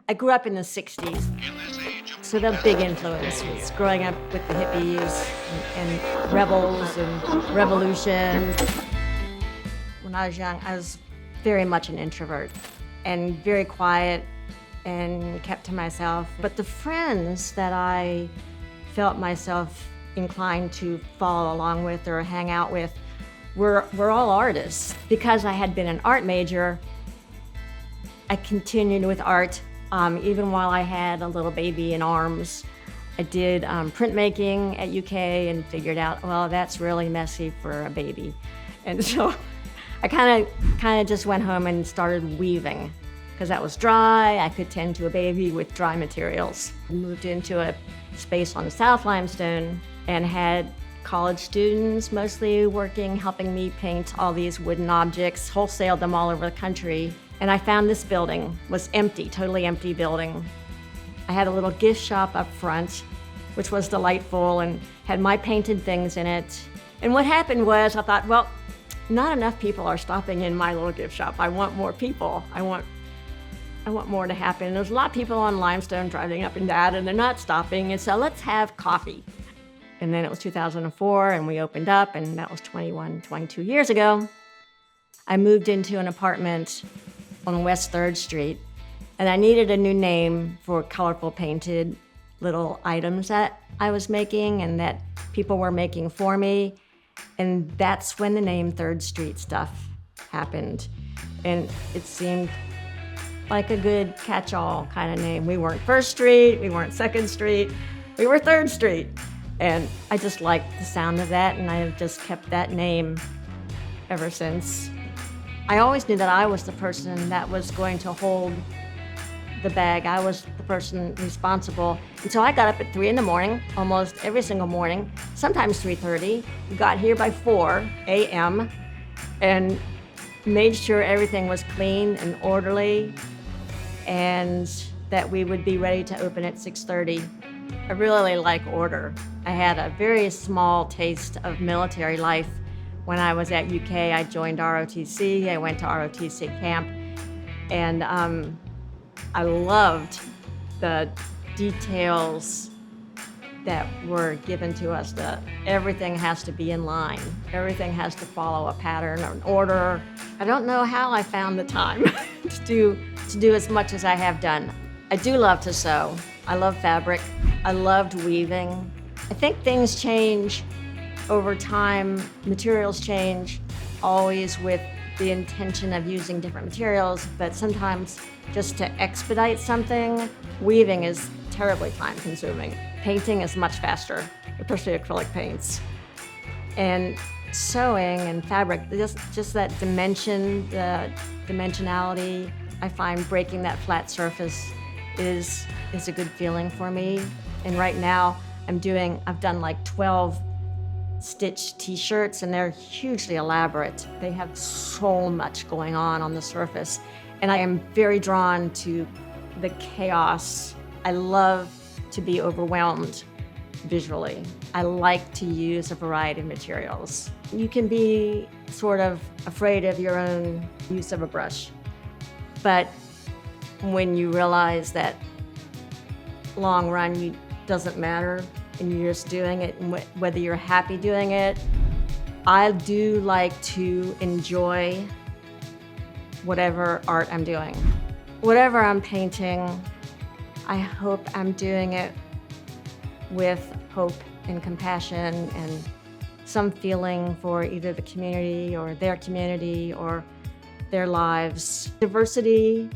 I grew up in the 60s, so the big influence was growing up with the hippies and rebels and revolution. When I was young, I was very much an introvert and very quiet and kept to myself. But the friends that I felt myself inclined to follow along with or hang out with were all artists. Because I had been an art major, I continued with art even while I had a little baby in arms. I did printmaking at UK and figured out, well, that's really messy for a baby. And so I kind of just went home and started weaving because that was dry. I could tend to a baby with dry materials. I moved into a space on South Limestone and had college students mostly working, helping me paint all these wooden objects, wholesaled them all over the country. And I found this building, was empty, totally empty building. I had a little gift shop up front, which was delightful and had my painted things in it. And what happened was I thought, well, not enough people are stopping in my little gift shop. I want more people. I want more to happen. And there's a lot of people on Limestone driving up and down and they're not stopping. And so let's have coffee. And then it was 2004 and we opened up and that was 22 years ago. I moved into an apartment on West 3rd Street and I needed a new name for colorful painted little items that I was making and that people were making for me. And that's when the name 3rd Street Stuff happened. And it seemed like a good catch-all kind of name. We weren't 1st Street, we weren't 2nd Street, we were 3rd Street. And I just liked the sound of that, and I have just kept that name ever since. I always knew that I was the person that was going to hold the bag. I was the person responsible. And so I got up at 3 in the morning, almost every single morning, sometimes 3:30. Got here by 4 a.m. and made sure everything was clean and orderly and that we would be ready to open at 6:30. I really like order. I had a very small taste of military life when I was at UK. I joined ROTC. I went to ROTC camp, and I loved the details that were given to us. That everything has to be in line. Everything has to follow a pattern or an order. I don't know how I found the time to do as much as I have done. I do love to sew. I love fabric. I loved weaving. I think things change over time. Materials change, always with the intention of using different materials, but sometimes just to expedite something, weaving is terribly time consuming. Painting is much faster, especially acrylic paints. And sewing and fabric, just that dimension, the dimensionality, I find breaking that flat surface is a good feeling for me. And right now I've done like 12 stitched t-shirts and they're hugely elaborate. They have so much going on the surface. And I am very drawn to the chaos. I love to be overwhelmed visually. I like to use a variety of materials. You can be sort of afraid of your own use of a brush, but when you realize that long run, it doesn't matter and you're just doing it, and whether you're happy doing it, I do like to enjoy whatever art I'm doing. Whatever I'm painting, I hope I'm doing it with hope and compassion and some feeling for either the community or their lives. Diversity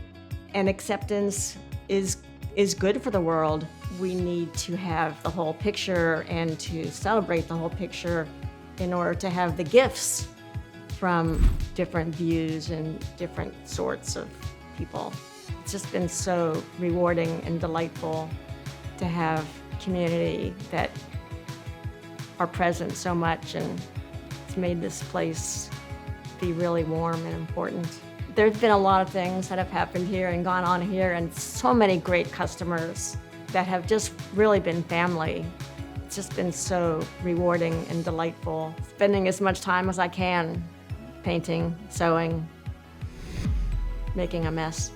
and acceptance is good for the world. We need to have the whole picture and to celebrate the whole picture in order to have the gifts from different views and different sorts of people. It's just been so rewarding and delightful to have community that are present so much, and it's made this place be really warm and important. There's been a lot of things that have happened here and gone on here, and so many great customers that have just really been family. It's just been so rewarding and delightful. Spending as much time as I can painting, sewing, making a mess.